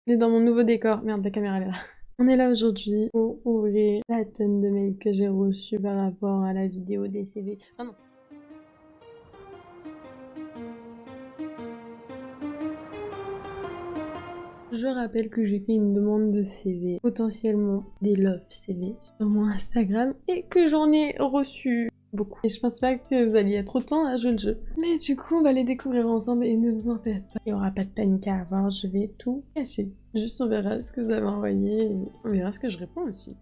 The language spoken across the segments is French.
On est dans mon nouveau décor. Merde, la caméra elle est là. On est là aujourd'hui pour ouvrir la tonne de mails que j'ai reçus par rapport à la vidéo des CV. Ah non. Je rappelle que j'ai fait une demande de CV, potentiellement des love CV sur mon Instagram et que j'en ai reçu beaucoup. Et je pense pas que vous alliez être autant à jouer le jeu. Mais du coup, on va les découvrir ensemble et ne vous en faites pas. Il n'y aura pas de panique à avoir, je vais tout cacher. Juste on verra ce que vous avez envoyé et on verra ce que je réponds aussi.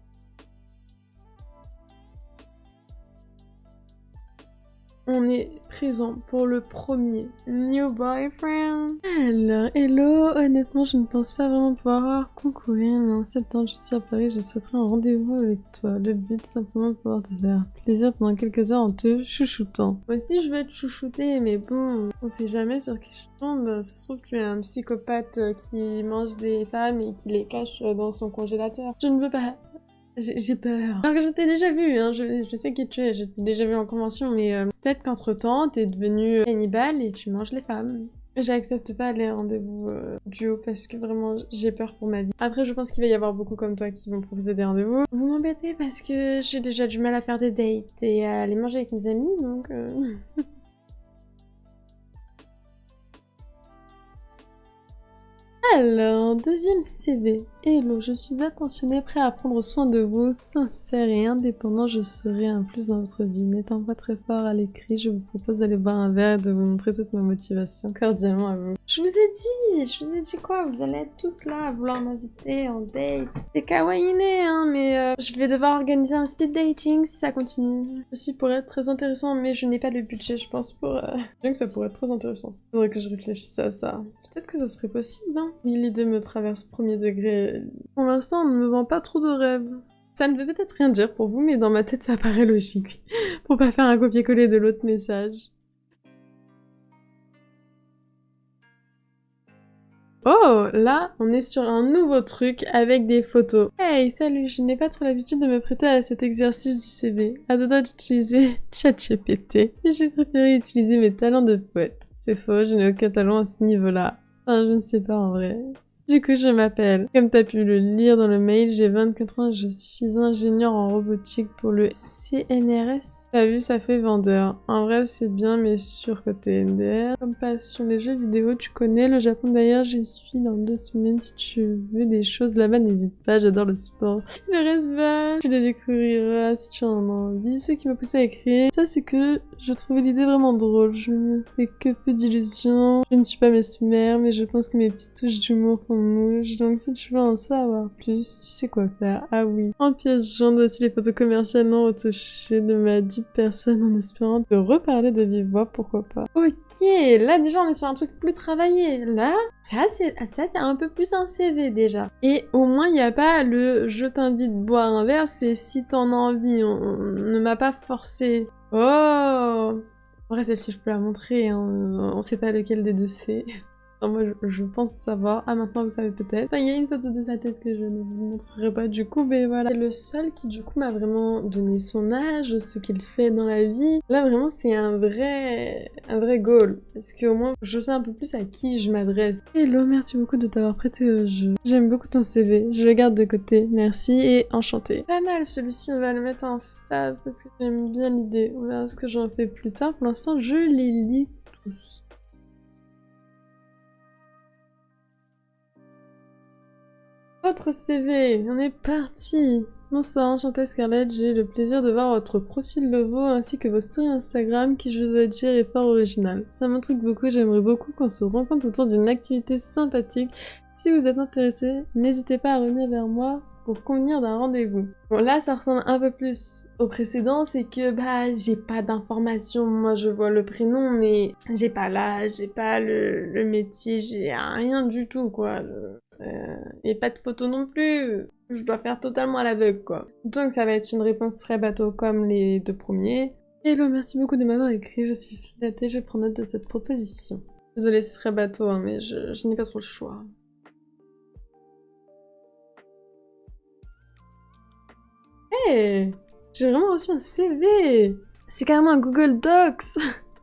On est présent pour le premier New Boyfriend. Alors, hello, honnêtement, je ne pense pas vraiment pouvoir concourir, mais en septembre, je suis à Paris, je souhaiterais un rendez-vous avec toi. Le but, simplement de pouvoir te faire plaisir pendant quelques heures en te chouchoutant. Moi aussi, je veux être chouchoutée, mais bon, on sait jamais sur qui je tombe. Ça se trouve, tu es un psychopathe qui mange des femmes et qui les cache dans son congélateur. Je ne veux pas. J'ai peur. Alors que je t'ai déjà vu, hein, je sais qui tu es, je t'ai déjà vu en convention, mais peut-être qu'entre-temps, t'es devenu cannibale et tu manges les femmes. J'accepte pas les rendez-vous duo parce que vraiment j'ai peur pour ma vie. Après je pense qu'il va y avoir beaucoup comme toi qui vont proposer des rendez-vous. Vous m'embêtez parce que j'ai déjà du mal à faire des dates et à aller manger avec mes amis donc... Alors, deuxième CV. Hello, je suis attentionné, prêt à prendre soin de vous, sincère et indépendant, je serai un plus dans votre vie. N'étant pas très fort à l'écrit, je vous propose d'aller boire un verre et de vous montrer toute ma motivation cordialement à vous. Je vous ai dit quoi? Vous allez être tous là à vouloir m'inviter en date. C'est kawaiiné, hein, mais je vais devoir organiser un speed dating si ça continue. Ceci pourrait être très intéressant, mais je n'ai pas le budget, je pense, pour... Bien que ça pourrait être très intéressant. Faudrait que je réfléchisse à ça. Peut-être que ça serait possible, hein. Oui, l'idée me traverse premier degré. Pour l'instant, on ne me vend pas trop de rêves. Ça ne veut peut-être rien dire pour vous, mais dans ma tête, ça paraît logique. Pour pas faire un copier-coller de l'autre message. Oh, là, on est sur un nouveau truc avec des photos. Hey, salut, je n'ai pas trop l'habitude de me prêter à cet exercice du CV. À deux doigts d'utiliser ChatGPT. Et j'ai préféré utiliser mes talents de poète. C'est faux, je n'ai aucun talent à ce niveau-là. Enfin, je ne sais pas en vrai. Du coup, je m'appelle. Comme t'as pu le lire dans le mail, j'ai 24 ans et je suis ingénieur en robotique pour le CNRS. T'as vu, ça fait vendeur. En vrai, c'est bien, mais sur côté NDR. Comme passion les jeux vidéo, tu connais le Japon d'ailleurs, j'y suis dans 2 semaines. Si tu veux des choses là-bas, n'hésite pas, j'adore le sport. Le reste, bah, tu les découvriras si tu en as envie. Ce qui m'a poussé à écrire, ça, c'est que je trouvais l'idée vraiment drôle. Je me fais que peu d'illusions. Je ne suis pas mesmère, mais je pense que mes petites touches d'humour font mouche. Donc si tu veux en savoir plus, tu sais quoi faire. Ah oui. En pièce jointe, voici les photos commerciales non retouchées de ma dite personne en espérant te reparler de vive voix, pourquoi pas. Ok, là déjà on est sur un truc plus travaillé. Là, ça c'est un peu plus un CV déjà. Et au moins il n'y a pas le je t'invite boire un verre, c'est si t'en as envie. On ne m'a pas forcé. Oh! En vrai, celle-ci, je peux la montrer, hein. On sait pas lequel des deux c'est. Enfin, moi, je pense savoir. Ah, maintenant, vous savez peut-être. Enfin, il y a une photo de sa tête que je ne vous montrerai pas du coup, mais voilà. C'est le seul qui, du coup, m'a vraiment donné son âge, ce qu'il fait dans la vie. Là, vraiment, c'est un vrai goal. Parce qu'au moins, je sais un peu plus à qui je m'adresse. Hello, merci beaucoup de t'avoir prêté au jeu. J'aime beaucoup ton CV. Je le garde de côté. Merci et enchanté. Pas mal, celui-ci, on va le mettre en parce que j'aime bien l'idée. On verra ce que j'en fais plus tard. Pour l'instant, je les lis tous. Votre CV, on est parti. Bonsoir, enchantée Scarlett, j'ai le plaisir de voir votre profil Lovo ainsi que vos stories Instagram qui, je dois dire, est fort original. Ça m'intrigue beaucoup, j'aimerais beaucoup qu'on se rencontre autour d'une activité sympathique. Si vous êtes intéressé, n'hésitez pas à revenir vers moi pour convenir d'un rendez-vous. Bon, là, ça ressemble un peu plus au précédent, c'est que, bah, j'ai pas d'informations. Moi, je vois le prénom, mais j'ai pas l'âge, j'ai pas le métier, j'ai rien du tout, quoi. Et pas de photos non plus. Je dois faire totalement à l'aveugle, quoi. Donc, ça va être une réponse très bateau comme les deux premiers. Hello, merci beaucoup de m'avoir écrit, je suis flattée, je prends note de cette proposition. Désolée, ce serait bateau, hein, mais je n'ai pas trop le choix. Hey, j'ai vraiment reçu un CV. C'est carrément un Google Docs.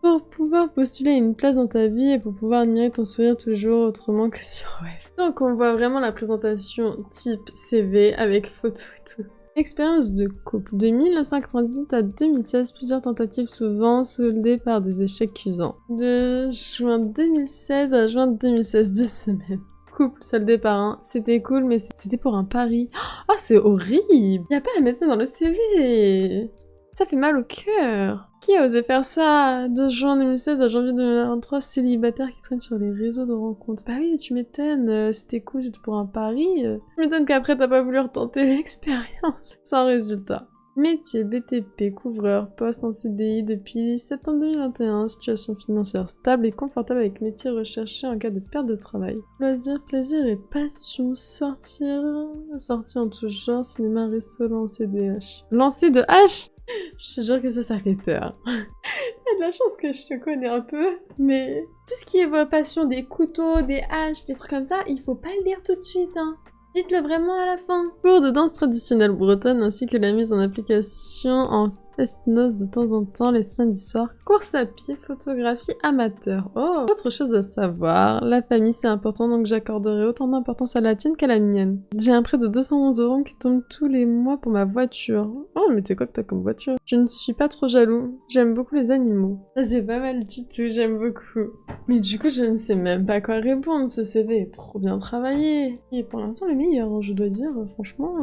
pour pouvoir postuler à une place dans ta vie et pour pouvoir admirer ton sourire tous les jours autrement que sur web. Donc on voit vraiment la présentation type CV avec photo et tout. Expérience de couple. De 1998 à 2016, plusieurs tentatives souvent soldées par des échecs cuisants. De juin 2016 à juin 2016, 2 semaines. Couple soldé par un. C'était cool, mais c'était pour un pari. Oh, c'est horrible! Y a pas à mettre ça dans le CV! Ça fait mal au cœur. Qui a osé faire ça? De juin 2016 à janvier 2023, célibataire qui traîne sur les réseaux de rencontres. Bah oui, tu m'étonnes, c'était cool, c'était pour un pari. Tu m'étonnes qu'après t'as pas voulu retenter l'expérience. Sans résultat. Métier BTP, couvreur, poste en CDI depuis septembre 2021, situation financière stable et confortable avec métier recherché en cas de perte de travail. Loisirs, plaisir et passion, sortie en tout genre, cinéma, restaurant, CDH. Lancer de H. Je te jure que ça fait peur. T'as de la chance que je te connais un peu, mais tout ce qui est votre passion, des couteaux, des haches, des trucs comme ça, il faut pas le dire tout de suite, hein. Dites-le vraiment à la fin. Cours de danse traditionnelle bretonne ainsi que la mise en application en fest-noz de temps en temps les samedis soirs. Course à pied, photographie amateur. Oh, autre chose à savoir. La famille c'est important donc j'accorderai autant d'importance à la tienne qu'à la mienne. J'ai un prêt de 211 € qui tombe tous les mois pour ma voiture. Oh mais t'es quoi que t'as comme voiture? Je ne suis pas trop jaloux. J'aime beaucoup les animaux. Ça c'est pas mal du tout, j'aime beaucoup. Mais du coup je ne sais même pas quoi répondre. Ce CV est trop bien travaillé. Et pour l'instant le meilleur, hein, je dois dire. Franchement,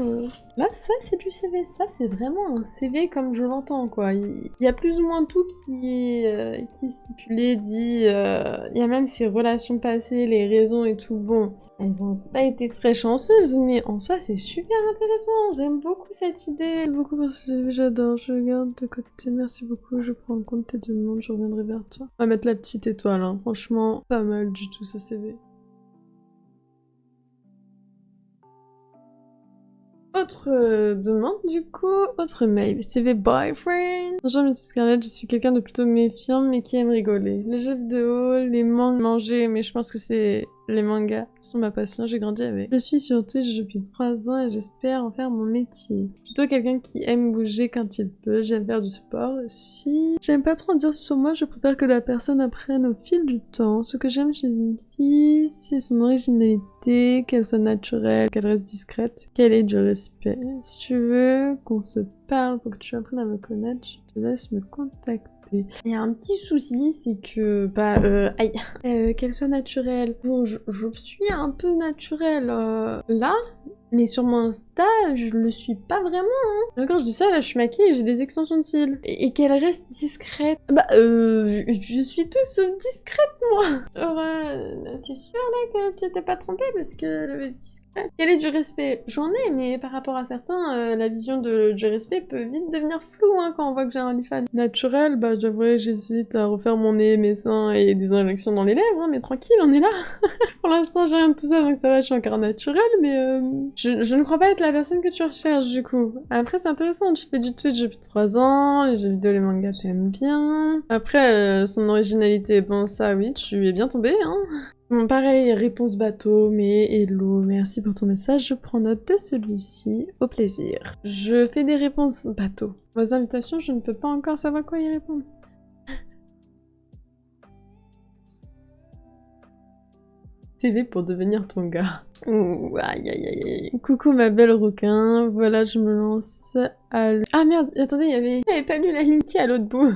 là ça c'est du CV. Ça c'est vraiment un CV comme je l'entends. Quoi. Il y a plus ou moins tout qui est stipulé, dit, il y a même ses relations passées, les raisons et tout, bon, elles ont pas été très chanceuses, mais en soi c'est super intéressant, j'aime beaucoup cette idée, beaucoup pour ce CV, j'adore, je garde de côté, merci beaucoup, je prends en compte tes demandes, je reviendrai vers toi. On va mettre la petite étoile, hein. Franchement, pas mal du tout ce CV. Autre demande du coup, autre mail, CV boyfriend. Bonjour Miss Scarlett, je suis quelqu'un de plutôt méfiant mais qui aime rigoler. Les jeux vidéo, les manger, mais je pense que c'est les mangas sont ma passion, j'ai grandi avec. Je suis sur Twitch depuis 3 ans et j'espère en faire mon métier. Plutôt quelqu'un qui aime bouger quand il peut, j'aime faire du sport aussi. J'aime pas trop en dire sur moi, je préfère que la personne apprenne au fil du temps. Ce que j'aime chez une fille, c'est son originalité, qu'elle soit naturelle, qu'elle reste discrète, qu'elle ait du respect. Si tu veux qu'on se parle pour que tu apprennes à me connaître, je te laisse me contacter. Il y a un petit souci, c'est que, qu'elle soit naturelle. Bon, je suis un peu naturelle là, mais sur mon Insta, je le suis pas vraiment. Hein. Quand je dis ça, là, je suis maquillée et j'ai des extensions de cils. Et qu'elle reste discrète. Je suis toute discrète, moi. Alors, t'es sûre, là, que tu t'es pas trompée parce qu'elle avait discrète? Quel est du respect? J'en ai, mais par rapport à certains, la vision du respect peut vite devenir floue, hein, quand on voit que j'ai un OnlyFans. Naturel, j'avoue, j'hésite à refaire mon nez, mes seins et des injections dans les lèvres, hein, mais tranquille, on est là. Pour l'instant, j'ai rien de tout ça, donc ça va, je suis encore naturelle, mais je ne crois pas être la personne que tu recherches, du coup. Après, c'est intéressant, tu fais du Twitch depuis 3 ans, les jeux vidéo, les mangas, t'aimes bien. Après, son originalité, bon, ça, oui, tu es bien tombé, hein. Bon, pareil, réponse bateau, mais hello, merci pour ton message, je prends note de celui-ci, au plaisir. Je fais des réponses bateau. Vos invitations, je ne peux pas encore savoir quoi y répondre. CV pour devenir ton gars. Ouh, aïe aïe aïe. Coucou ma belle requin, voilà je me lance à Ah merde, attendez, j'avais pas lu la ligne qui est à l'autre bout.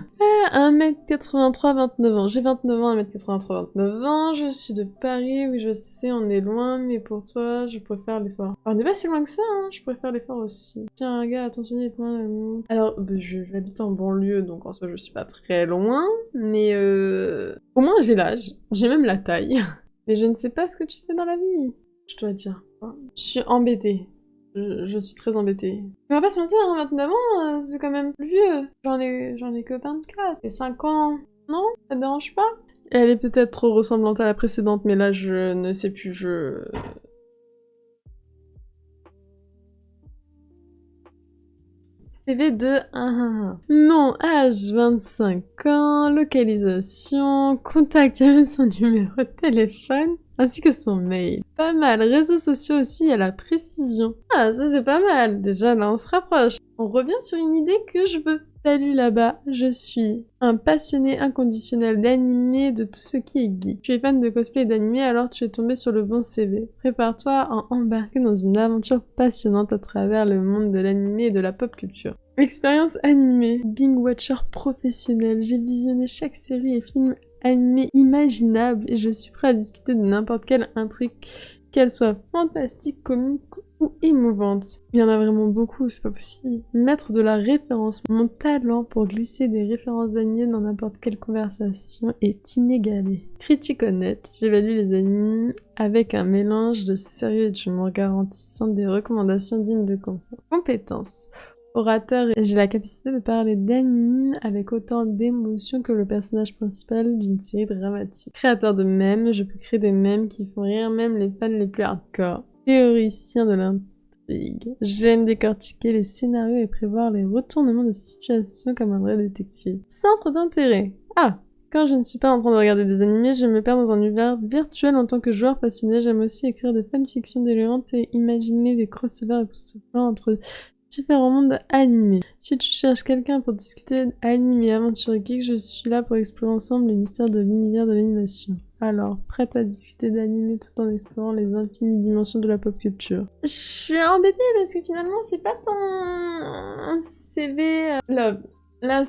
1m83, 29 ans. J'ai 29 ans, 1m83, 29 ans, je suis de Paris, oui je sais, on est loin, mais pour toi, je préfère l'effort. On n'est pas si loin que ça, hein, je préfère l'effort aussi. Tiens, un gars, attention, il plein d'amour. Alors, j'habite en banlieue, donc en soi je suis pas très loin, mais au moins j'ai l'âge, j'ai même la taille. Mais je ne sais pas ce que tu fais dans la vie, je dois dire. Je suis embêtée. Je suis très embêtée. On va pas se mentir, hein, 29 ans, c'est quand même plus vieux. J'en ai que 24. Et 5 ans, non? Ça te dérange pas? Elle est peut-être trop ressemblante à la précédente, mais là, je ne sais plus, CV de Non, âge 25 ans, localisation, contact, il y a même son numéro de téléphone, ainsi que son mail. Pas mal, réseaux sociaux aussi, à la précision. Ah, ça c'est pas mal, déjà là on se rapproche. On revient sur une idée que je veux. Salut là-bas, je suis un passionné inconditionnel d'anime, de tout ce qui est geek. Tu es fan de cosplay et d'anime, alors tu es tombé sur le bon CV. Prépare-toi à embarquer dans une aventure passionnante à travers le monde de l'anime et de la pop culture. Expérience animée, Bing Watcher professionnel, j'ai visionné chaque série et film animé imaginable et je suis prêt à discuter de n'importe quelle intrigue, qu'elle soit fantastique, comique ou émouvante. Il y en a vraiment beaucoup, c'est pas possible. Maître de la référence, mon talent pour glisser des références d'anime dans n'importe quelle conversation est inégalé. Critique honnête, j'évalue les animes avec un mélange de sérieux et d'humour garantissant des recommandations dignes de confiance. Compétences. Orateur, j'ai la capacité de parler d'anime avec autant d'émotion que le personnage principal d'une série dramatique. Créateur de mèmes, je peux créer des mèmes qui font rire même les fans les plus hardcore. Théoricien de l'intrigue, j'aime décortiquer les scénarios et prévoir les retournements de situation comme un vrai détective. Centre d'intérêt. Ah, quand je ne suis pas en train de regarder des animés, je me perds dans un univers virtuel en tant que joueur passionné. J'aime aussi écrire des fanfictions délirantes et imaginer des crossovers époustouflants entre différents mondes animés. Si tu cherches quelqu'un pour discuter anime et aventure geek, je suis là pour explorer ensemble les mystères de l'univers de l'animation. Alors, prête à discuter d'anime tout en explorant les infinies dimensions de la pop culture. Je suis embêtée parce que finalement, c'est pas ton CV love. Là,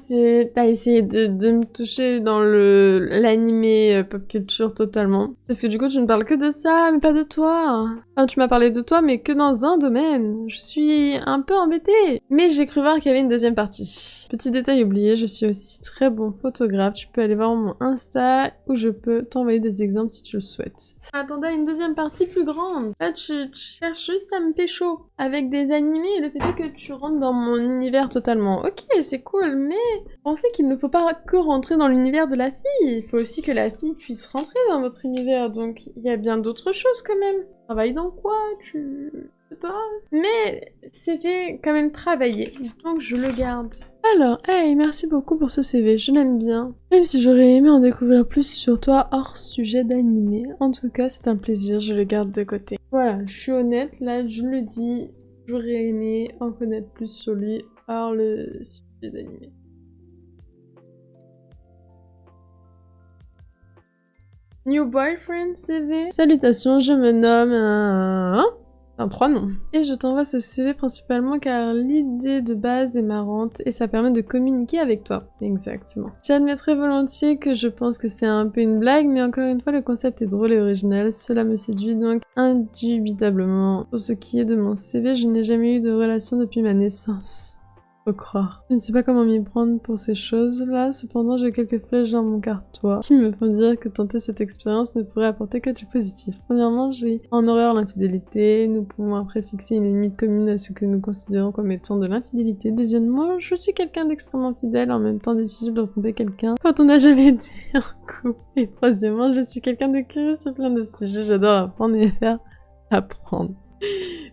t'as essayé de me toucher dans l'animé pop culture totalement. Parce que du coup, tu ne parles que de ça, mais pas de toi. Enfin, tu m'as parlé de toi, mais que dans un domaine. Je suis un peu embêtée. Mais j'ai cru voir qu'il y avait une deuxième partie. Petit détail oublié, je suis aussi très bon photographe. Tu peux aller voir mon Insta où je peux t'envoyer des exemples si tu le souhaites. Attendez, une deuxième partie plus grande. Là, tu cherches juste à me pécho avec des animés et le fait est que tu rentres dans mon univers totalement. Ok, c'est cool, mais pensez qu'il ne faut pas que rentrer dans l'univers de la fille. Il faut aussi que la fille puisse rentrer dans votre univers. Donc, il y a bien d'autres choses quand même. Travaille dans quoi? Tu sais pas. Mais c'est fait quand même travailler. Donc, je le garde. Alors, hey, merci beaucoup pour ce CV, je l'aime bien. Même si j'aurais aimé en découvrir plus sur toi hors sujet d'animé. En tout cas, c'est un plaisir, je le garde de côté. Voilà, je suis honnête, là, je le dis, j'aurais aimé en connaître plus sur lui hors le sujet d'animé. New boyfriend CV. Salutations, je me nomme... Un 3 noms. Et je t'envoie ce CV principalement car l'idée de base est marrante et ça permet de communiquer avec toi. Exactement. J'admettrai volontiers que je pense que c'est un peu une blague, mais encore une fois, le concept est drôle et original. Cela me séduit donc indubitablement. Pour ce qui est de mon CV, je n'ai jamais eu de relation depuis ma naissance. Faut croire. Je ne sais pas comment m'y prendre pour ces choses-là, cependant j'ai quelques flèches dans mon cartois qui me font dire que tenter cette expérience ne pourrait apporter que du positif. Premièrement, j'ai en horreur l'infidélité, nous pouvons après fixer une limite commune à ce que nous considérons comme étant de l'infidélité. Deuxièmement, je suis quelqu'un d'extrêmement fidèle, en même temps difficile de tromper quelqu'un quand on n'a jamais été en couple. Et troisièmement, je suis quelqu'un de curieux sur plein de sujets, j'adore apprendre et faire apprendre.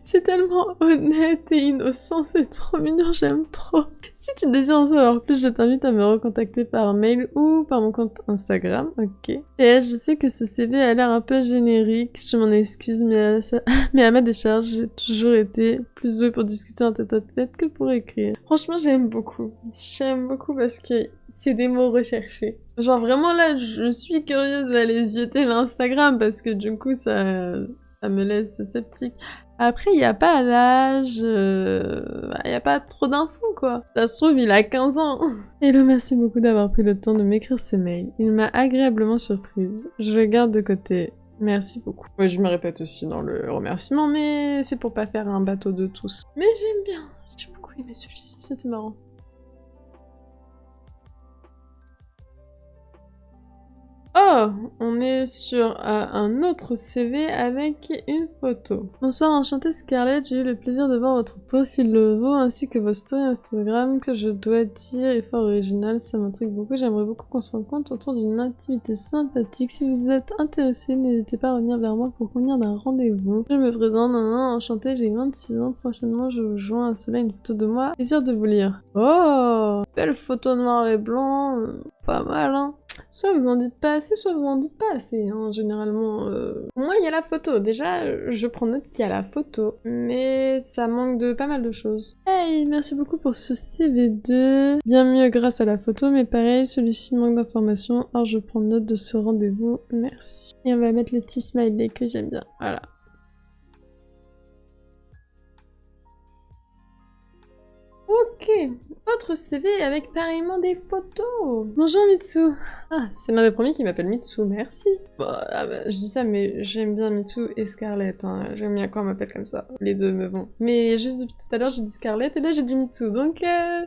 C'est tellement honnête et innocent, c'est trop mignon, j'aime trop. Si tu désires en savoir plus, je t'invite à me recontacter par mail ou par mon compte Instagram, ok. Et je sais que ce CV a l'air un peu générique, je m'en excuse, mais à ma décharge, j'ai toujours été plus douée pour discuter en tête-à-tête que pour écrire. Franchement, j'aime beaucoup parce que c'est des mots recherchés. Genre vraiment là, je suis curieuse d'aller zioter l'Instagram parce que du coup, ça me laisse sceptique. Après, il n'y a pas l'âge, il n'y a pas trop d'infos, quoi. Ça se trouve, il a 15 ans. Hello, merci beaucoup d'avoir pris le temps de m'écrire ce mail. Il m'a agréablement surprise. Je le garde de côté. Merci beaucoup. Ouais, je me répète aussi dans le remerciement, mais c'est pour pas faire un bateau de tous. Mais j'aime bien. J'ai beaucoup aimé celui-ci, c'était marrant. Oh, on est sur un autre CV avec une photo. Bonsoir, enchantée Scarlett, j'ai eu le plaisir de voir votre profil Lovo ainsi que vos stories Instagram que je dois dire est fort original, ça m'intrigue beaucoup, j'aimerais beaucoup qu'on se rencontre autour d'une intimité sympathique. Si vous êtes intéressé, n'hésitez pas à revenir vers moi pour convenir d'un rendez-vous. Je me présente, enchantée, j'ai 26 ans, prochainement je vous joins à cela une photo de moi. Plaisir de vous lire. Oh, belle photo noir et blanc, pas mal hein. Soit vous en dites pas assez, soit vous en dites pas assez, hein, généralement. Moi, il y a la photo. Déjà, je prends note qu'il y a la photo. Mais ça manque de pas mal de choses. Hey, merci beaucoup pour ce CV2. Bien mieux grâce à la photo, mais pareil, celui-ci manque d'informations. Alors je prends note de ce rendez-vous. Merci. Et on va mettre les petits smileys que j'aime bien. Voilà. Ok, autre CV avec pareillement des photos. Bonjour Mitsu. Ah, c'est l'un des premiers qui m'appelle Mitsu, merci. Je dis ça, mais j'aime bien Mitsu et Scarlett. Hein. J'aime bien quand on m'appelle comme ça. Les deux me vont. Mais juste depuis tout à l'heure, j'ai dit Scarlett et là j'ai dit Mitsu. Donc,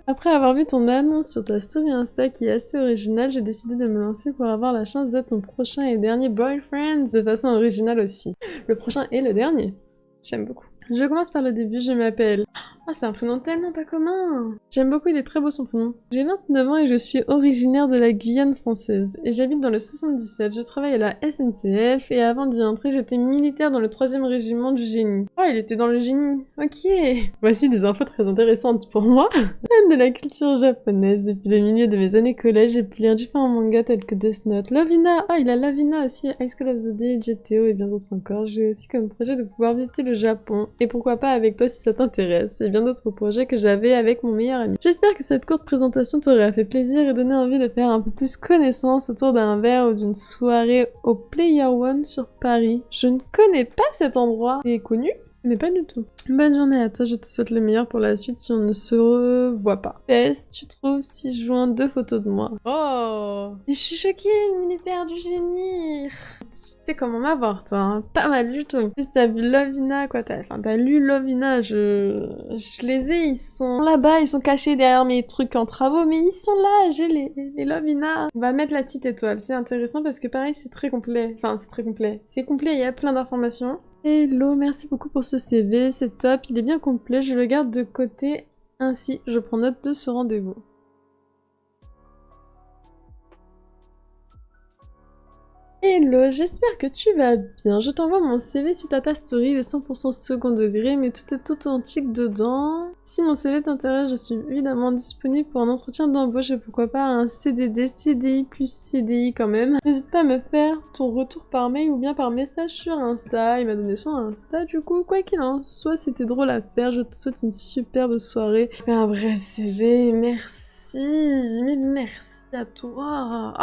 après avoir vu ton annonce sur ta story Insta qui est assez originale, j'ai décidé de me lancer pour avoir la chance d'être mon prochain et dernier boyfriend de façon originale aussi. Le prochain et le dernier. J'aime beaucoup. Je commence par le début, je m'appelle... Ah, c'est un prénom tellement pas commun. J'aime beaucoup, il est très beau son prénom. J'ai 29 ans et je suis originaire de la Guyane française. Et j'habite dans le 77, je travaille à la SNCF et avant d'y entrer, j'étais militaire dans le 3e régiment du génie. Ah, il était dans le génie. Ok. Voici des infos très intéressantes pour moi. Fan de la culture japonaise depuis le milieu de mes années collège, j'ai pu lire différents mangas tels que Death Note, Lovina. Ah, il a Lovina aussi, High School of the Day, GTO et bien d'autres encore. J'ai aussi comme projet de pouvoir visiter le Japon. Et pourquoi pas avec toi si ça t'intéresse. Et bien d'autres projets que j'avais avec mon meilleur ami. J'espère que cette courte présentation t'aurait fait plaisir et donné envie de faire un peu plus connaissance autour d'un verre ou d'une soirée au Player One sur Paris. Je ne connais pas cet endroit. Il est connu? Je connais pas du tout. Bonne journée à toi, je te souhaite le meilleur pour la suite si on ne se revoit pas. PS, tu trouves si je joins 2 photos de moi. Oh! Et je suis choquée, militaire du génie! Tu sais comment m'avoir, toi, hein? Pas mal du tout. En plus, t'as vu Lovina, quoi. T'as lu Lovina, je les ai, ils sont là-bas, ils sont cachés derrière mes trucs en travaux, mais ils sont là, j'ai les Lovina. On va mettre la petite étoile, c'est intéressant parce que pareil, c'est très complet. Enfin, c'est très complet. C'est complet, il y a plein d'informations. Hello, merci beaucoup pour ce CV, c'est top, il est bien complet, je le garde de côté, ainsi je prends note de ce rendez-vous. Hello, j'espère que tu vas bien. Je t'envoie mon CV suite à ta story, il est 100% second degré, mais tout est authentique dedans. Si mon CV t'intéresse, je suis évidemment disponible pour un entretien d'embauche et pourquoi pas un CDD, CDI plus CDI quand même. N'hésite pas à me faire ton retour par mail ou bien par message sur Insta. Il m'a donné son Insta du coup. Quoi qu'il en soit, c'était drôle à faire. Je te souhaite une superbe soirée. Fais un vrai CV, merci. Mais merci à toi.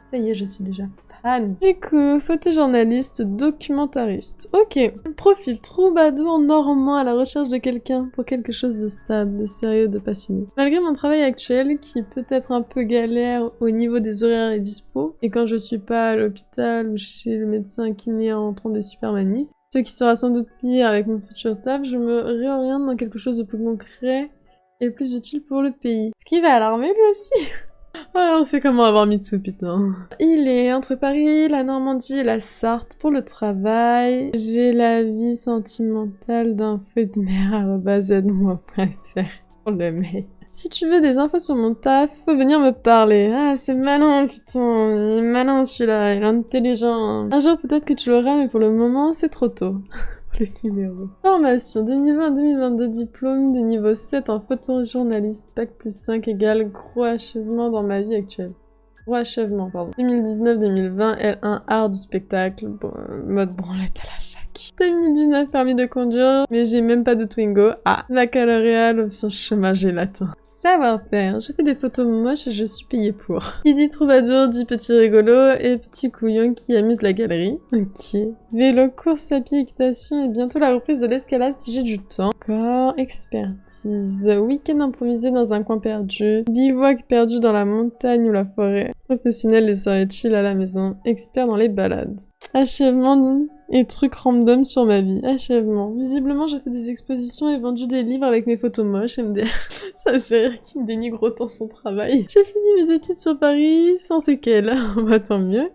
Ça y est, je suis déjà fan. Du coup, photojournaliste, documentariste. Ok. Profil troubadour normand à la recherche de quelqu'un pour quelque chose de stable, de sérieux, de passionné. Malgré mon travail actuel, qui peut être un peu galère au niveau des horaires et dispo, et quand je suis pas à l'hôpital ou chez le médecin kiné en rentrant des super manifs, ce qui sera sans doute pire avec mon futur taf, je me réoriente dans quelque chose de plus concret et plus utile pour le pays. Ce qui va alarmer lui aussi. Ah, on sait comment avoir Mitsu, putain. Il est entre Paris, la Normandie et la Sarthe pour le travail. J'ai la vie sentimentale d'un fruit de mer @zmois.fr pour le mail. Si tu veux des infos sur mon taf, faut venir me parler. Ah, c'est malin, putain. Il est malin celui-là, il est intelligent. Un jour peut-être que tu l'auras, mais pour le moment, c'est trop tôt. Le numéro. Formation 2020-2022, diplôme de niveau 7 en photojournaliste, bac+5 égale gros achèvement dans ma vie actuelle. Gros achèvement, pardon. 2019-2020, L1 art du spectacle, bon, mode branlette à la fac. 2019, permis de conduire, mais j'ai même pas de Twingo. Ah, baccalauréat, l'option chômage et latin. Savoir-faire, je fais des photos moches et je suis payée pour. Qui dit troubadour dit petit rigolo et petit couillon qui amuse la galerie. Ok. Vélo, course à pied, équitation et bientôt la reprise de l'escalade si j'ai du temps. Encore, expertise. Week-end improvisé dans un coin perdu. Bivouac perdu dans la montagne ou la forêt. Professionnel, les soirées chill à la maison. Expert dans les balades. Achèvement et trucs random sur ma vie. Achèvement. Visiblement, j'ai fait des expositions et vendu des livres avec mes photos moches, MDR. Ça me fait rire qu'il me dénigre autant son travail. J'ai fini mes études sur Paris sans séquelles. Bah tant mieux.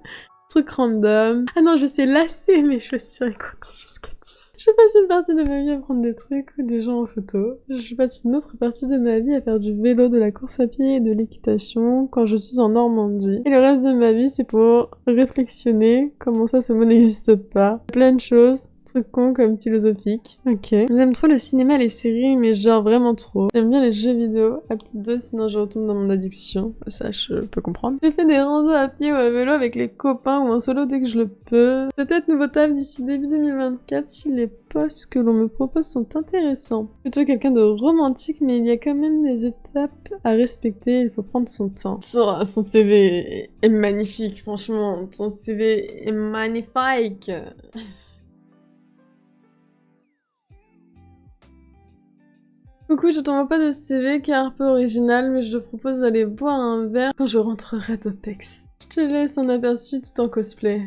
Truc random. Ah non, je sais lasser mes chaussures et compter jusqu'à 10. Je passe une partie de ma vie à prendre des trucs ou des gens en photo. Je passe une autre partie de ma vie à faire du vélo, de la course à pied et de l'équitation quand je suis en Normandie. Et le reste de ma vie, c'est pour réflexionner. Comment ça, ce mot n'existe pas. Plein de choses. Truc con comme philosophique. Ok. J'aime trop le cinéma et les séries, mais genre vraiment trop. J'aime bien les jeux vidéo à petite dose, sinon je retombe dans mon addiction. Ça, je peux comprendre. J'ai fait des randos à pied ou à vélo avec les copains ou en solo dès que je le peux. Peut-être nouveau taf d'ici début 2024 si les postes que l'on me propose sont intéressants. Plutôt quelqu'un de romantique, mais il y a quand même des étapes à respecter, il faut prendre son temps. Son CV est magnifique, franchement. Ton CV est magnifique. Coucou, je t'envoie pas de CV car peu original, mais je te propose d'aller boire un verre quand je rentrerai d'OPEX. Je te laisse un aperçu tout en cosplay.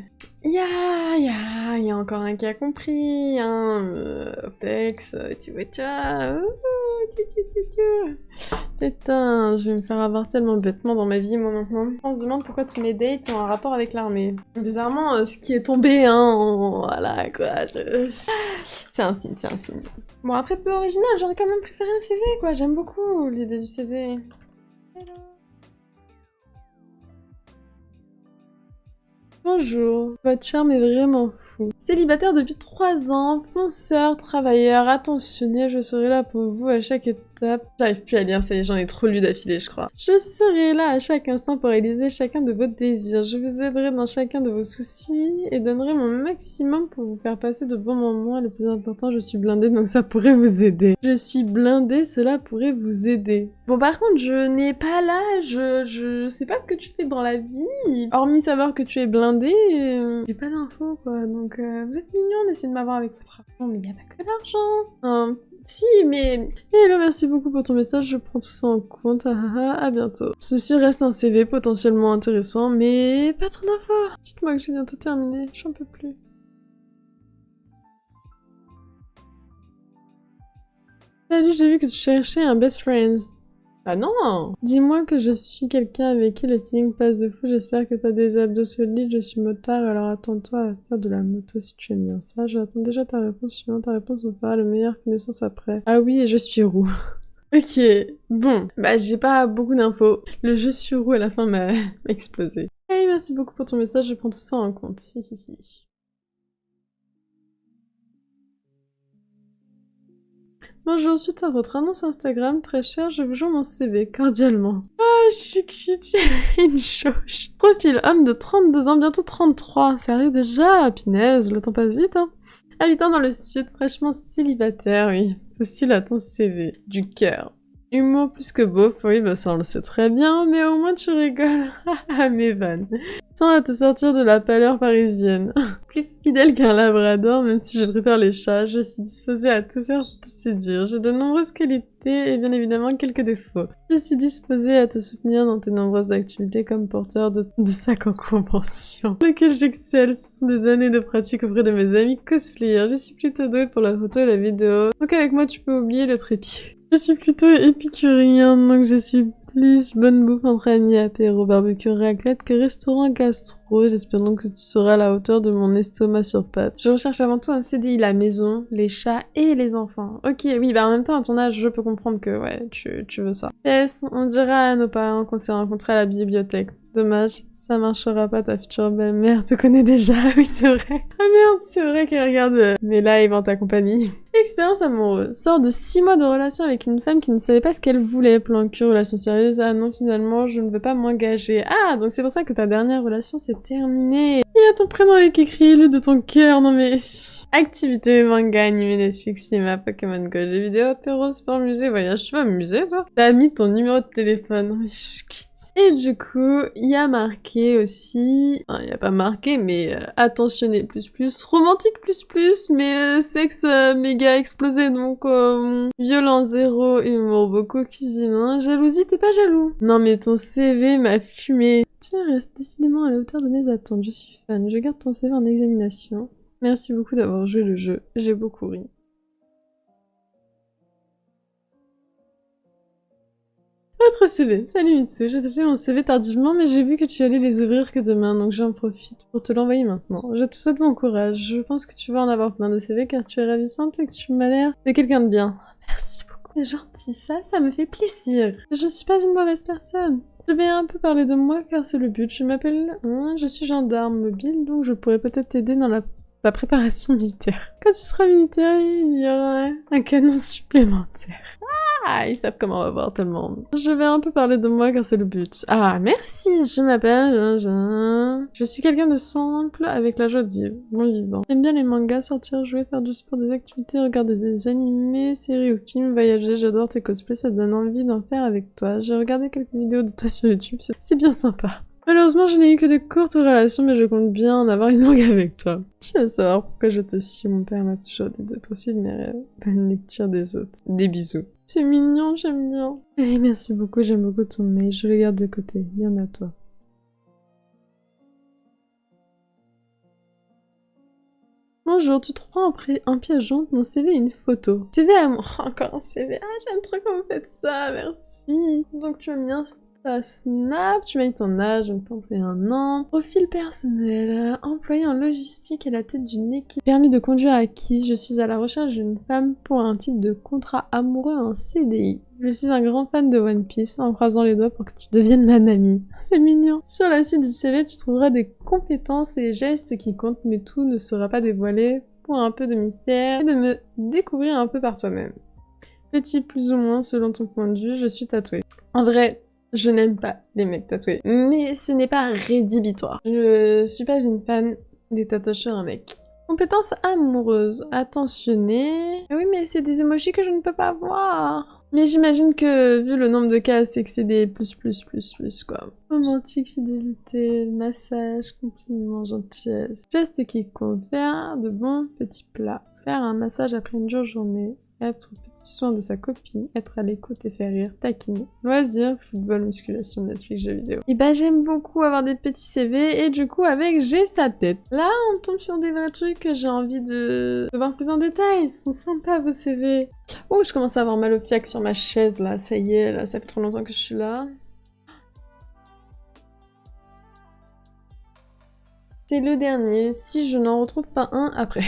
Y a encore un qui a compris, hein. OPEX, tu vois, Putain, je vais me faire avoir tellement bêtement dans ma vie, moi, maintenant. On se demande pourquoi tous mes dates ont un rapport avec l'armée. Bizarrement, ce qui est tombé, hein, voilà, quoi, C'est un signe, c'est un signe. Bon, après, peu original, j'aurais quand même préféré un CV, quoi. J'aime beaucoup l'idée du CV. Hello. Bonjour, votre charme est vraiment fou. Célibataire depuis 3 ans, fonceur, travailleur, attentionné, je serai là pour vous à chaque étape. J'arrive plus à lire, ça y est, j'en ai trop lu d'affilée, je crois. Je serai là à chaque instant pour réaliser chacun de vos désirs. Je vous aiderai dans chacun de vos soucis et donnerai mon maximum pour vous faire passer de bons moments. Le plus important, je suis blindée, donc ça pourrait vous aider. Je suis blindée, cela pourrait vous aider. Bon, par contre, je n'ai pas l'âge, je sais pas ce que tu fais dans la vie. Hormis savoir que tu es blindée, j'ai pas d'infos, quoi. Donc, vous êtes mignons d'essayer de m'avoir avec votre argent, mais il n'y a pas que l'argent. Si, mais... Hello, merci beaucoup pour ton message, je prends tout ça en compte, à bientôt. Ceci reste un CV potentiellement intéressant, mais pas trop d'infos. Dites-moi que j'ai bientôt terminé, j'en peux plus. Salut, j'ai vu que tu cherchais un best friends. Ah non! Dis-moi que je suis quelqu'un avec qui le feeling passe de fou, j'espère que t'as des abdos solides, je suis motard, alors attends-toi à faire de la moto si tu aimes bien ça. J'attends déjà ta réponse suivante, ta réponse ou pas, le meilleur connaissance après. Ah oui, et je suis roux. Ok, bon, bah j'ai pas beaucoup d'infos. Le je suis roux à la fin m'a explosé. Hey, merci beaucoup pour ton message, je prends tout ça en compte. Bonjour, suite à votre annonce Instagram, très cher, je vous joins mon CV, cordialement. Ah, je suis cuite, une chauche. Profil, homme de 32 ans, bientôt 33. Ça arrive déjà, punaise, le temps passe vite, hein. Habitant dans le sud, fraîchement célibataire, oui. Postule à ton CV. Du cœur. Humour plus que beauf, oui, bah ça on le sait très bien, mais au moins tu rigoles. Haha, mes vannes. Tends à te sortir de la pâleur parisienne. Plus fidèle qu'un labrador, même si je préfère les chats, je suis disposée à tout faire pour te séduire. J'ai de nombreuses qualités et bien évidemment quelques défauts. Je suis disposée à te soutenir dans tes nombreuses activités comme porteur de sacs en convention, lequel j'excelle. Ce sont des années de pratique auprès de mes amis cosplayers. Je suis plutôt douée pour la photo et la vidéo, donc avec moi tu peux oublier le trépied. Je suis plutôt épicurien, donc je suis plus bonne bouffe entre amis, apéro, barbecue, raclette que restaurant gastro. J'espère donc que tu seras à la hauteur de mon estomac sur pattes. Je recherche avant tout un CDI, la maison, les chats et les enfants. Ok, oui, bah en même temps, à ton âge, je peux comprendre que, ouais, tu veux ça. PS, on dira à nos parents qu'on s'est rencontrés à la bibliothèque. Dommage, ça marchera pas, ta future belle-mère te connaît déjà. Oui, c'est vrai. Ah merde, c'est vrai qu'elle regarde mes lives en ta compagnie. Expérience amoureuse. Sort de 6 mois de relation avec une femme qui ne savait pas ce qu'elle voulait. Plan cul, relation sérieuse. Ah non, finalement, je ne veux pas m'engager. Ah, donc c'est pour ça que ta dernière relation s'est terminée. Il y a ton prénom avec écrit élu de ton cœur. Non mais... Activité, manga, anime, Netflix, cinéma, Pokémon Go, jeux vidéo, apéro, sport, musée, voyage. Tu vas au musée, toi? T'as mis ton numéro de téléphone. Je suis quitte. Et du coup, il y a marqué aussi... Enfin, il y a pas marqué, mais attentionné plus, romantique plus, mais sexe méga explosé, donc violent zéro, humour beaucoup, cuisine, hein. Jalousie, t'es pas jaloux. Non mais ton CV m'a fumé. Tu restes décidément à la hauteur de mes attentes, je suis fan. Je garde ton CV en examination. Merci beaucoup d'avoir joué le jeu, j'ai beaucoup ri. Autre CV. Salut Mitsu, je te fais mon CV tardivement, mais j'ai vu que tu allais les ouvrir que demain, donc j'en profite pour te l'envoyer maintenant. Je te souhaite bon courage. Je pense que tu vas en avoir plein de CV car tu es ravissante et que tu m'as l'air de quelqu'un de bien. Merci beaucoup. C'est gentil, ça me fait plaisir. Je suis pas une mauvaise personne. Je vais un peu parler de moi car c'est le but. Je m'appelle... je suis gendarme mobile, donc je pourrais peut-être t'aider dans la ta préparation militaire. Quand tu seras militaire, il y aura un canon supplémentaire. Ah, ils savent comment revoir tout le monde. Je vais un peu parler de moi car c'est le but. Ah, merci, je m'appelle... Je suis quelqu'un de simple avec la joie de vivre, bon vivant. J'aime bien les mangas, sortir, jouer, faire du sport, des activités, regarder des animés, séries ou films, voyager, j'adore tes cosplays, ça donne envie d'en faire avec toi. J'ai regardé quelques vidéos de toi sur YouTube, c'est bien sympa. Malheureusement, je n'ai eu que de courtes relations, mais je compte bien en avoir une longue avec toi. Tu vas savoir pourquoi je te suis, mon père m'a toujours dit de poursuivre mes rêves. Bonne lecture des autres. Des bisous. C'est mignon, j'aime bien. Eh, merci beaucoup, j'aime beaucoup ton mail, je le garde de côté. Bien à toi. Bonjour, tu trouveras en pièce jointe mon CV et une photo. CV à moi, encore un CV. Ah, j'aime trop quand vous faites ça, merci. Donc tu as mis un Snap, tu m'as mis ton âge, donc 31 ans. Profil personnel, employé en logistique à la tête d'une équipe. Permis de conduire acquis, je suis à la recherche d'une femme pour un type de contrat amoureux en CDI. Je suis un grand fan de One Piece, en croisant les doigts pour que tu deviennes ma Nami. C'est mignon. Sur la suite du CV, tu trouveras des compétences et gestes qui comptent, mais tout ne sera pas dévoilé pour un peu de mystère et de me découvrir un peu par toi-même. Petit plus ou moins selon ton point de vue, je suis tatouée. En vrai, je n'aime pas les mecs tatoués, mais ce n'est pas rédhibitoire. Je suis pas une fan des tatouages sur un mec. Compétences amoureuses, attentionnées... Ah oui, mais c'est des emojis que je ne peux pas voir. Mais j'imagine que, vu le nombre de cas, c'est que c'est des plus, quoi. Romantique, fidélité, massage, compliment, gentillesse. Gestes qui comptent. Faire de bons petits plats. Faire un massage après une dure journée. Être petit soin de sa copine, être à l'écoute et faire rire, taquiner. Loisirs, football, musculation, Netflix, jeux vidéo. Et bah j'aime beaucoup avoir des petits CV et du coup avec j'ai sa tête. Là on tombe sur des vrais trucs que j'ai envie de voir plus en détail. Ils sont sympas vos CV. Oh je commence à avoir mal au fiac sur ma chaise là, ça y est, là ça fait trop longtemps que je suis là. C'est le dernier, si je n'en retrouve pas un après.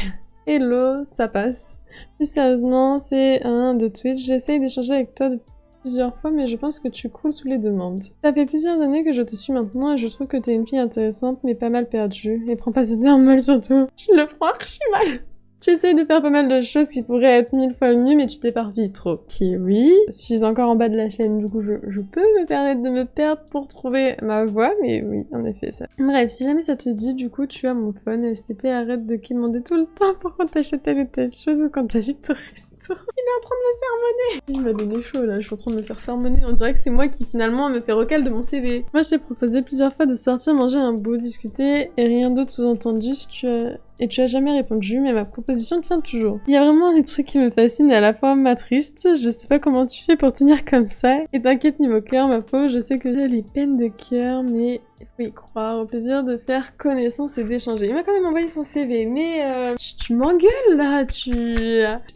Hello, ça passe. Plus sérieusement, c'est un de Twitch. J'essaye d'échanger avec toi depuis plusieurs fois, mais je pense que tu croules sous les demandes. Ça fait plusieurs années que je te suis maintenant et je trouve que t'es une fille intéressante, mais pas mal perdue. Et prends pas cette en mal surtout. Tu le prends archi mal. Tu essayes de faire pas mal de choses qui pourraient être 1000 fois mieux, mais tu t'éparpilles trop. Ok, oui. Je suis encore en bas de la chaîne, du coup je peux me permettre de me perdre pour trouver ma voie, mais oui, en effet, ça. Bref, si jamais ça te dit, du coup, tu as mon phone, s'il te plaît, arrête de demander tout le temps pour qu'on t'achète telle ou telle chose ou quand t'invites au resto. Il est en train de me sermonner. Il m'a donné chaud, là, je suis en train de me faire sermonner. On dirait que c'est moi qui, finalement, me fait recal de mon CV. Moi, je t'ai proposé plusieurs fois de sortir, manger un bout, discuter, et rien d'autre sous-entendu si tu as... Et tu as jamais répondu, mais ma proposition tient toujours. Il y a vraiment des trucs qui me fascinent et à la fois m'attristent. Je sais pas comment tu fais pour tenir comme ça. Et t'inquiète niveau cœur, ma pauvre, je sais que t'as les peines de cœur, mais il faut y croire au plaisir de faire connaissance et d'échanger. Il m'a quand même envoyé son CV, mais tu m'engueules là,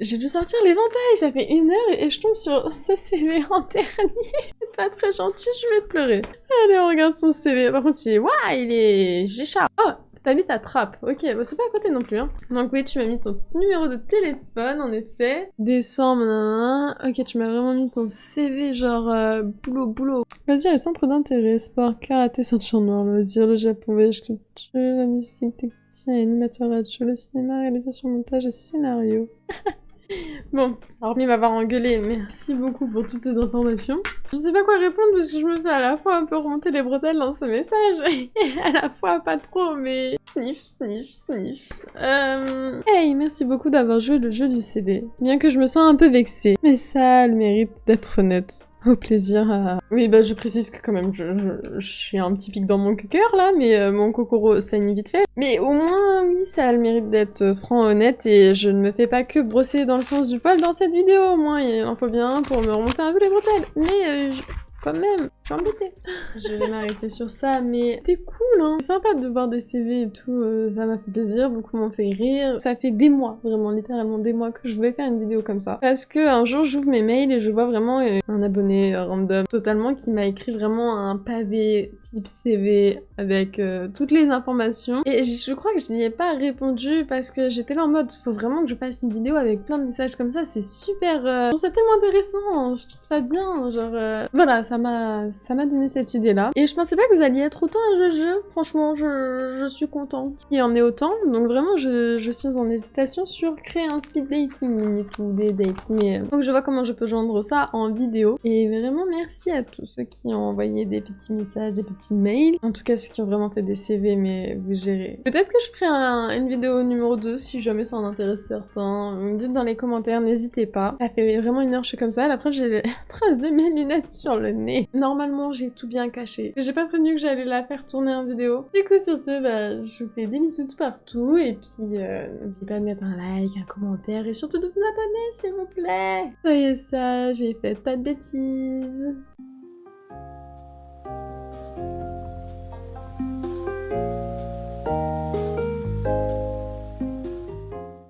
J'ai dû sortir l'éventail, ça fait 1 heure et je tombe sur ce CV en dernier. C'est pas très gentil, je vais pleurer. Allez, on regarde son CV. Par contre, il est Géchard. Oh, t'habites à Trappes, ok, bah c'est pas à côté non plus, hein. Donc oui, tu m'as mis ton numéro de téléphone, en effet. Décembre, nanana. Ok, tu m'as vraiment mis ton CV, genre, boulot. Loisirs et centre d'intérêt, sport, karaté, ceinture noire, loisirs, le Japon, voyage culture, la musique, technicien, animateur radio, le cinéma, réalisation, montage et scénario. Bon, hormis m'avoir engueulé, merci beaucoup pour toutes ces informations. Je sais pas quoi répondre parce que je me fais à la fois un peu remonter les bretelles dans ce message et à la fois pas trop, mais sniff. Hey, merci beaucoup d'avoir joué le jeu du CD. Bien que je me sens un peu vexée, mais ça a le mérite d'être honnête. Au plaisir à... Oui, bah je précise que quand même, je suis un petit pic dans mon cœur là, mais mon Kokoro saigne vite fait. Mais au moins, oui, ça a le mérite d'être franc, honnête, et je ne me fais pas que brosser dans le sens du poil dans cette vidéo, au moins, il en faut bien un pour me remonter un peu les bretelles. Mais quand même, je suis embêtée. Je vais m'arrêter sur ça, mais c'était cool, hein. C'est sympa de voir des CV et tout, ça m'a fait plaisir, beaucoup m'ont fait rire. Ça fait des mois, vraiment, littéralement des mois que je voulais faire une vidéo comme ça. Parce que un jour, j'ouvre mes mails et je vois vraiment un abonné random, totalement, qui m'a écrit vraiment un pavé type CV avec toutes les informations. Et je crois que je n'y ai pas répondu parce que j'étais là en mode, faut vraiment que je fasse une vidéo avec plein de messages comme ça, c'est super... je trouve ça tellement intéressant, je trouve ça bien, genre... voilà, ça m'a ça m'a donné cette idée-là. Et je pensais pas que vous alliez être autant à jeu. Franchement, je suis contente qu'il y en ait autant. Donc vraiment, je suis en hésitation sur créer un speed dating limite ou des dates. Mais donc je vois comment je peux joindre ça en vidéo. Et vraiment, merci à tous ceux qui ont envoyé des petits messages, des petits mails. En tout cas, ceux qui ont vraiment fait des CV, mais vous gérez. Peut-être que je ferai une vidéo numéro 2 si jamais ça en intéresse certains. Vous me dites dans les commentaires, n'hésitez pas. Ça fait vraiment 1 heure que je suis comme ça. La preuve, j'ai les traces de mes lunettes sur le nez. Normalement, j'ai tout bien caché. J'ai pas prévenu que j'allais la faire tourner en vidéo. Du coup, sur ce, bah, je vous fais des bisous tout partout. Et puis, n'oubliez pas de mettre un like, un commentaire et surtout de vous abonner, s'il vous plaît. Soyez sages et faites pas de bêtises.